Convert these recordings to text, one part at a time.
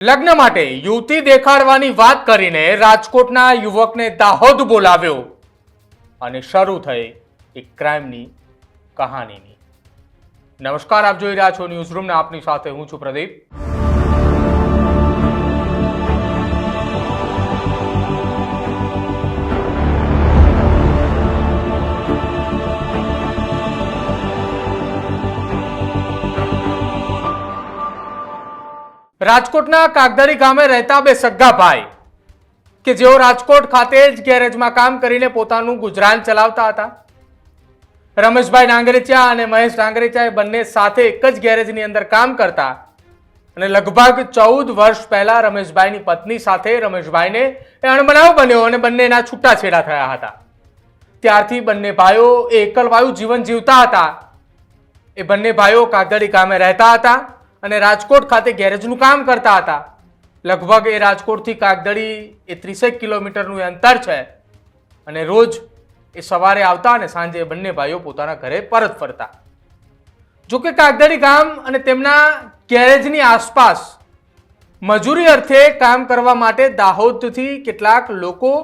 લગ્ન માટે યુવતી દેખાડવાની વાત કરીને રાજકોટના યુવકને દાહોદ બોલાવ્યો અને શરૂ થઈ એક ક્રાઇમની કહાનીની. નમસ્કાર, આપ જોઈ રહ્યા છો ન્યૂઝ રૂમ ને આપની સાથે હું છું પ્રદીપ. રાજકોટના કાગદરી ગામે રહેતા બે સગા ભાઈ કે જેઓ રાજકોટ ખાતે જ ગેરેજમાં કામ કરીને પોતાનું ગુજરાન ચલાવતા હતા. રમેશભાઈ ડાંગરેચા અને મહેશ ડાંગરેચા એ બંને સાથે એક જ ગેરેજની અંદર કામ કરતા અને લગભગ 14 વર્ષ પહેલા રમેશભાઈની પત્ની સાથે રમેશભાઈને અણબનાવ બન્યો અને બંનેના છૂટાછેડા થયા હતા. ત્યારથી બંને ભાઈઓ એકલવાયુ જીવન જીવતા હતા. એ બંને ભાઈઓ કાગદરી ગામે રહેતા હતા અને રાજકોટ ખાતે ગેરેજનું કામ કરતા હતા. લગભગ એ રાજકોટથી કાગદડી એ 30 કિલોમીટરનું અંતર છે અને રોજ એ સવારે આવતા અને સાંજે બંને ભાઈઓ પોતાના ઘરે પરત ફરતા. જોકે કાગદડી ગામ અને તેમના ગેરેજની આસપાસ મજૂરી અર્થે કામ કરવા માટે દાહોદથી કેટલાક લોકો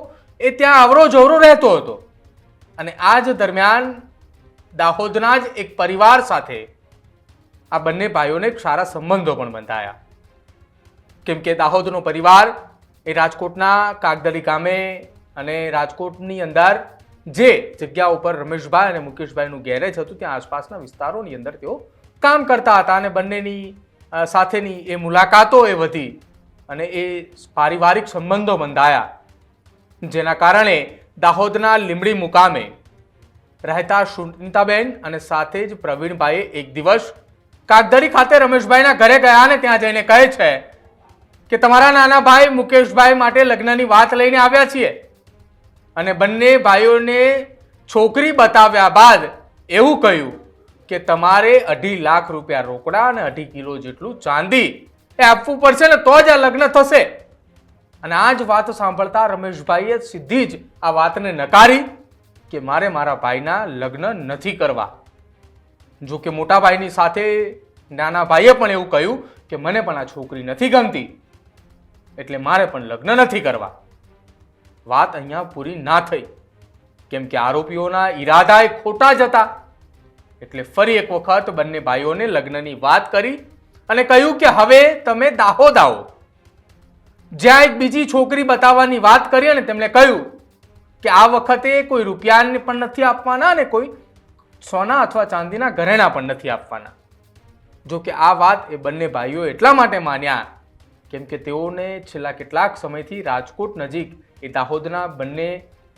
એ ત્યાં અવરો જવરો રહેતો હતો અને આ જ દરમિયાન દાહોદના જ એક પરિવાર સાથે આ બંને ભાઈઓને સારા સંબંધો પણ બંધાયા. કેમ કે દાહોદનો પરિવાર એ રાજકોટના કાગદડી ગામે અને રાજકોટની અંદર જે જગ્યા ઉપર રમેશભાઈ અને મુકેશભાઈનું ગેરેજ હતું ત્યાં આસપાસના વિસ્તારોની અંદર તેઓ કામ કરતા હતા અને બંનેની સાથેની એ મુલાકાતો એ વધી અને એ પારિવારિક સંબંધો બંધાયા, જેના કારણે દાહોદના લીંબડી મુકામે રહેતા સુનીતાબેન અને સાથે જ પ્રવીણભાઈએ એક દિવસ કાગદડી ખાતે રમેશભાઈના ઘરે ગયા અને ત્યાં જઈને કહે છે કે તમારા નાના ભાઈ મુકેશભાઈ માટે લગ્નની વાત લઈને આવ્યા છીએ અને બંને ભાઈઓને છોકરી બતાવ્યા બાદ એવું કહ્યું કે તમારે 2.5 લાખ રૂપિયા રોકડા અને 2.5 કિલો જેટલું ચાંદી એ આપવું પડશે ને તો જ આ લગ્ન થશે. અને આ જ વાત સાંભળતા રમેશભાઈએ સીધી જ આ વાતને નકારી કે મારે મારા ભાઈના લગ્ન નથી કરવા. જો કે મોટા ભાઈની સાથે નાના ભાઈએ પણ એવું કહ્યું કે મને પણ આ છોકરી નથી ગમતી એટલે મારે પણ લગ્ન નથી કરવા. વાત અહીંયા પૂરી ના થઈ કેમ કે આરોપીઓના ઈરાદા એ ખોટા જ હતા. એટલે ફરી એક વખત બંને ભાઈઓને લગ્નની વાત કરી અને કહ્યું કે હવે તમે દાહોદ આવો. જ્યાં એક બીજી છોકરી બતાવવાની વાત કરી અને તેમણે કહ્યું કે આ વખતે કોઈ રૂપિયાને પણ નથી આપવાના અને કોઈ સોના અથવા ચાંદીના ઘરેણા પણ નથી આપવાના. જો કે આ વાત એ બંને ભાઈઓ એટલા માટે માન્યા કેમ કે તેઓને છેલ્લા કેટલાક સમયથી રાજકોટ નજીક એ દાહોદના બંને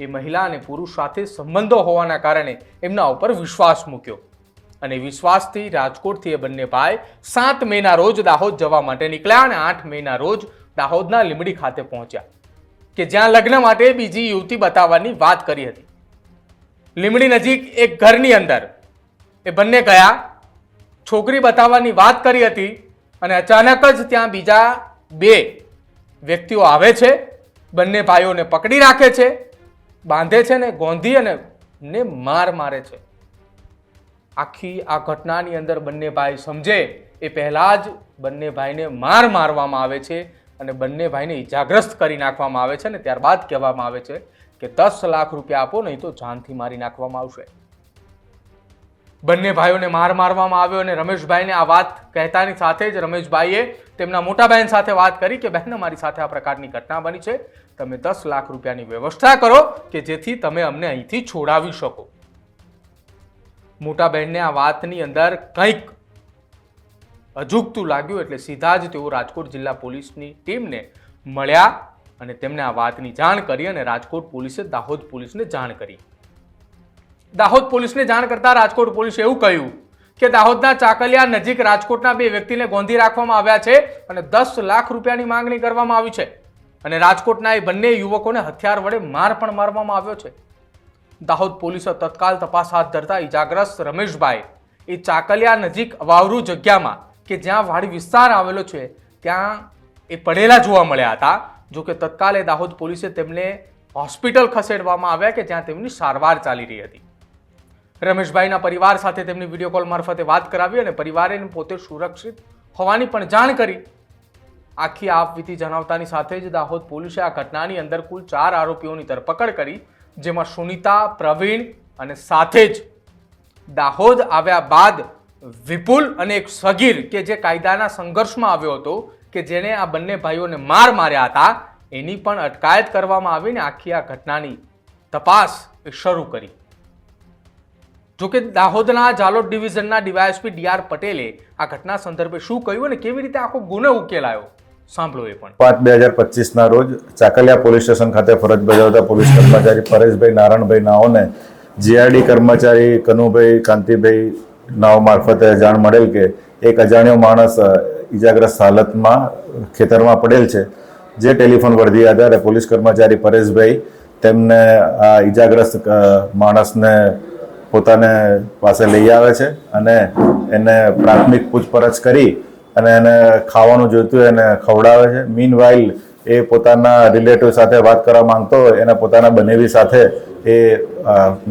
એ મહિલા અને પુરુષ સાથે સંબંધો હોવાના કારણે એમના ઉપર વિશ્વાસ મૂક્યો અને વિશ્વાસથી રાજકોટથી એ બંને ભાઈ 7 મેના રોજ દાહોદ જવા માટે નીકળ્યા અને 8 મેના રોજ દાહોદના લીંબડી ખાતે પહોંચ્યા કે જ્યાં લગ્ન માટે બીજી યુવતી બતાવવાની વાત કરી હતી. લીંબડી નજીક એક ઘરની અંદર એ બંને ગયા, છોકરી બતાવવાની વાત કરી હતી અને અચાનક જ ત્યાં બીજા 2 વ્યક્તિઓ આવે છે. બંને ભાઈઓને પકડી રાખે છે, બાંધે છે ને ગોંધી અને માર મારે છે. આખી આ ઘટનાની અંદર બંને ભાઈ સમજે એ પહેલા જ બંને ભાઈને માર મારવામાં આવે છે અને બંને ભાઈને ઈજાગ્રસ્ત કરી નાખવામાં આવે છે અને ત્યારબાદ કહેવામાં આવે છે કે 10 લાખ રૂપિયા આપો નહીં તો જાનથી મારી નાખવામાં આવશે. બંને ભાઈઓને માર મારવામાં આવ્યો અને રમેશભાઈને આ વાત કહેતાની સાથે જ રમેશભાઈએ તેમના મોટા બહેન સાથે વાત કરી કે બહેન મારી સાથે આ પ્રકારની ઘટના બની છે, તમે 10 લાખ રૂપિયાની વ્યવસ્થા કરો કે જેથી તમે અમને અહીંથી છોડાવી શકો. મોટા બહેનને આ વાતની અંદર કંઈક અજુગતું લાગ્યું એટલે સીધા જ તેઓ રાજકોટ જિલ્લા પોલીસની ટીમને મળ્યા અને તેમને આ વાતની જાણ કરી અને રાજકોટ પોલીસે દાહોદ પોલીસને જાણ કરી. દાહોદ પોલીસને જાણ કરતા રાજકોટ પોલીસે એવું કહ્યું કે દાહોદના ચાકલિયા નજીક રાજકોટના 2 વ્યક્તિને ગોંધી રાખવામાં આવ્યા છે અને 10 લાખ રૂપિયાની માંગણી કરવામાં આવી છે અને રાજકોટના એ બંને યુવકોને હથિયાર વડે માર પણ મારવામાં આવ્યો છે. દાહોદ પોલીસે તત્કાલ તપાસ હાથ ધરતા ઈજાગ્રસ્ત રમેશભાઈ એ ચાકલિયા નજીક વાવરૂ જગ્યામાં કે જ્યાં વાડી વિસ્તાર આવેલો છે ત્યાં એ પડેલા જોવા મળ્યા હતા. જો કે તત્કાલે દાહોદ પોલીસે તેમને હોસ્પિટલ ખસેડવામાં આવ્યા કે જ્યાં તેમની સારવાર ચાલી રહી હતી. રમેશભાઈના પરિવાર સાથે તેમની વિડીયો કોલ મારફતે વાત કરાવી અને પરિવારે પોતે સુરક્ષિત હોવાની પણ જાણ કરી. આખી આપવીતી જણાવતાની સાથે જ દાહોદ પોલીસે આ ઘટનાની અંદર કુલ 4 આરોપીઓની ધરપકડ કરી, જેમાં સુનિતા, પ્રવીણ અને સાથે જ દાહોદ આવ્યા બાદ વિપુલ અને એક સગીર કે જે કાયદાના સંઘર્ષમાં આવ્યો હતો, કે જેને આ બંને ભાઈઓને માર્યા હતા, એની પણ અટકાયત કરવામાં આવીને આખી આ ઘટનાની તપાસ શરૂ કરી. જોકે દાહોદના જાલોદ ડિવિઝનના ડીવાયએસપી ડી.આર. પટેલે આ ઘટના સંદર્ભે શું કહ્યું અને કેવી રીતે આખો ગુનો ઉકેલાયો, સાંભળો એ પણ. 5/2025 ના રોજ ચાકલિયા પોલીસ સ્ટેશન ખાતે ફરજ બજાવતા પોલીસ કર્મચારી પરેશભાઈ નારાયણભાઈ નાઓને જીઆરડી કર્મચારી કનુભાઈ કાંતિભાઈ નાઓ મારફતે જાણ મળેલ કે એક અજાણ્યો માણસ ઈજાગ્રસ્ત હાલતમાં ખેતરમાં પડેલ છે. જે ટેલિફોન વર્ધી આધારે પોલીસ કર્મચારી પરેશભાઈ તેમને આ ઈજાગ્રસ્ત માણસને પોતાને પાસે લઈ આવે છે અને એને પ્રાથમિક પૂછપરછ કરી અને એને ખાવાનું જોઈતું એને ખવડાવે છે. મીનવાઇલ એ પોતાના રિલેટિવ સાથે વાત કરવા માંગતો હોય એને પોતાના બનેવી સાથે એ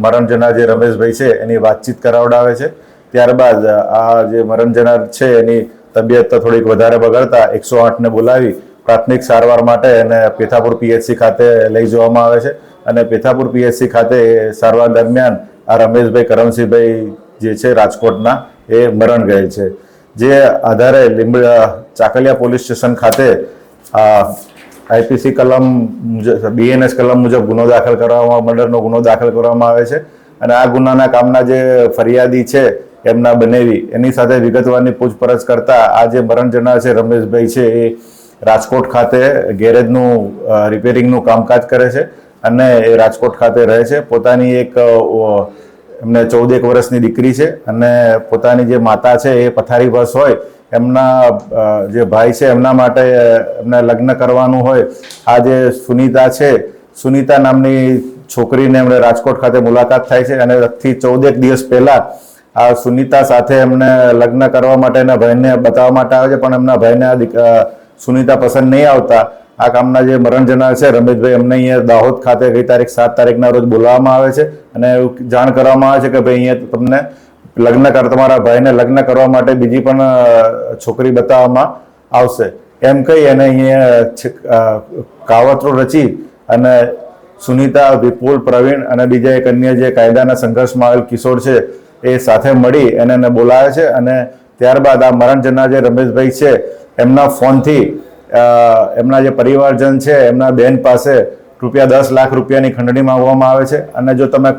મરણ જનાર જે રમેશભાઈ છે એની વાતચીત કરાવડાવે છે. ત્યારબાદ આ જે મરણ જનાર છે એની તબિયત થોડીક વધારે બગડતા 108ને બોલાવી પ્રાથમિક સારવાર માટે એને પેથાપુર પીએચસી ખાતે લઈ જવામાં આવે છે અને પેથાપુર પીએચસી ખાતે સારવાર દરમિયાન આ રમેશભાઈ કરમસિંહભાઈ જે છે રાજકોટના એ મરણ ગયેલ છે. જે આધારે ચાકલિયા પોલીસ સ્ટેશન ખાતે આઈપીસી કલમ બીએનએસ કલમ મુજબ ગુનો દાખલ કરવામાં મર્ડરનો ગુનો દાખલ કરવામાં આવે છે અને આ ગુનાના કામના જે ફરિયાદી છે એમના બનેવી એની સાથે વિગતવારની પૂછપરછ કરતા આ જે મરણ જનાર છે રમેશભાઈ છે એ રાજકોટ ખાતે ગેરેજનું રિપેરિંગનું કામકાજ કરે છે અને એ રાજકોટ ખાતે રહે છે. પોતાની એક એમને 14 વર્ષની દીકરી છે અને પોતાની જે માતા છે એ પથારીવશ હોય, એમના જે ભાઈ છે એમના માટે એમને લગ્ન કરવાનું હોય. આ જે સુનિતા છે, સુનિતા નામની છોકરીને એમણે રાજકોટ ખાતે મુલાકાત થાય છે અને આજથી 14 દિવસ પહેલા આ સુનિતા સાથે એમને લગ્ન કરવા માટે એના ભાઈને બતાવવા માટે આવે છે, પણ એમના ભાઈને સુનિતા પસંદ નહીં આવતા આ કામના જે મરણ જનાર છે રમેશભાઈ એમને અહીંયા દાહોદ ખાતે ગઈ તારીખ 7 તારીખના રોજ બોલાવવામાં આવે છે અને એવું જાણ કરવામાં આવે છે કે ભાઈ અહીંયા તમને તમારા ભાઈને લગ્ન કરવા માટે બીજી પણ છોકરી બતાવવામાં આવશે એમ કહી અને અહીંયા કાવતરું રચી અને સુનિતા, વિપુલ, પ્રવીણ અને બીજા એક અન્ય જે કાયદાના સંઘર્ષમાં આવેલ કિશોર છે એ સાથે મળી એને બોલાવે છે અને ત્યારબાદ આ મરણ જનાર જે રમેશભાઈ છે એમના ફોનથી એમના જે પરિવારજન છે એમના બેન પાસે ₹10 લાખ રૂપિયાની ખંડણી માંગવામાં આવે છે અને જો તમે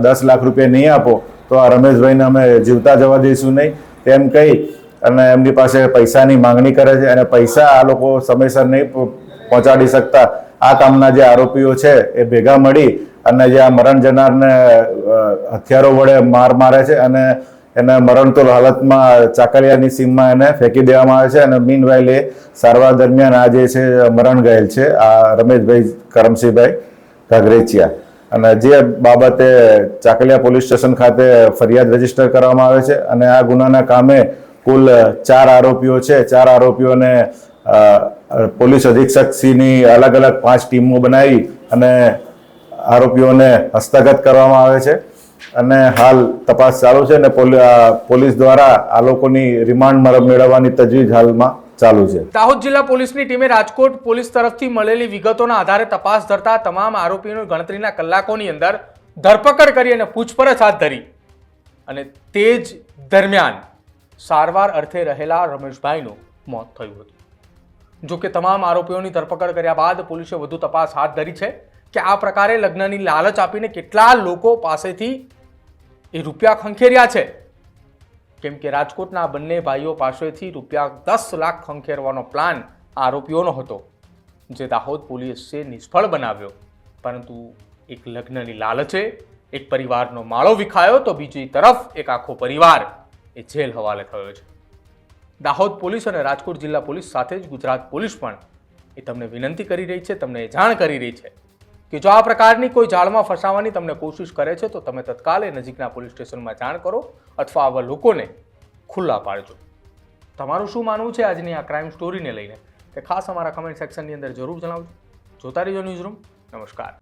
10 લાખ રૂપિયા નહીં આપો તો આ રમેશભાઈને અમે જીવતા જવા દઈશું નહીં તેમ કહી અને એમની પાસે પૈસાની માંગણી કરે છે અને પૈસા આ લોકો સમયસર નહીં પહોંચાડી શકતા આ કામના જે આરોપીઓ છે એ ભેગા મળી અને જે આ મરણ જનારને હથિયારો વડે મારે છે અને એને મરણતુલ હાલતમાં ચાકલિયાની સીમમાં એને ફેંકી દેવામાં આવે છે અને મીનવાઇલ એ સારવાર દરમિયાન આ જે છે મરણ ગયેલ છે આ રમેશભાઈ કરમસિંહભાઈ ઘાઘરેચિયા. અને જે બાબતે ચાકલિયા પોલીસ સ્ટેશન ખાતે ફરિયાદ રજીસ્ટર કરવામાં આવે છે અને આ ગુનાના કામે કુલ 4 આરોપીઓ છે. 4 આરોપીઓને પોલીસ અધિક્ષક શ્રીની અલગ અલગ 5 ટીમો બનાવી અને આરોપીઓને હસ્તગત કરવામાં આવે છે અને હાલ તપાસ ચાલુ છે અને પોલીસ દ્વારા આ લોકોની રિમાન્ડ મેળવવાની તજવીજ હાલમાં ચાલુ છે. દાહોદ જિલ્લા પોલીસની ટીમે રાજકોટ પોલીસ તરફથી મળેલી વિગતોના આધારે તપાસ ધરતા તમામ આરોપીઓની ગણતરીના કલાકોની અંદર ધરપકડ કરી અને પૂછપરછ હાથ ધરી અને તે જ દરમિયાન સારવાર અર્થે રહેલા રમેશભાઈનું મોત થયું હતું. જો કે તમામ આરોપીઓની ધરપકડ કર્યા બાદ પોલીસે વધુ તપાસ હાથ ધરી છે કે આ પ્રકારે લગ્નની લાલચ આપીને કેટલા લોકો પાસેથી એ રૂપિયા ખંખેર્યા છે. કેમ કે રાજકોટના બંને ભાઈઓ પાસેથી ₹10 લાખ ખંખેરવાનો પ્લાન આરોપીઓનો હતો, જે દાહોદ પોલીસે નિષ્ફળ બનાવ્યો. પરંતુ એક લગ્નની લાલચે એક પરિવારનો માળો વિખાયો તો બીજી તરફ એક આખો પરિવાર એ જેલ હવાલે થયો છે. દાહોદ પોલીસ અને રાજકોટ જિલ્લા પોલીસ સાથે જ ગુજરાત પોલીસ પણ એ તમને વિનંતી કરી રહી છે, તમને જાણ કરી રહી છે કે જો આ પ્રકારની કોઈ જાળમાં ફસાવાની તમને કોશિશ કરે છે તો તમે તત્કાલે નજીકના પોલીસ સ્ટેશનમાં જાણ કરો અથવા આવા લોકોને ખુલ્લા પાડજો. તમારું શું માનવું છે આજની આ ક્રાઇમ સ્ટોરીને લઈને તે ખાસ અમારા કમેન્ટ સેક્શનની અંદર જરૂર જણાવજો. જોતા રહેજો ન્યૂઝરૂમ. નમસ્કાર.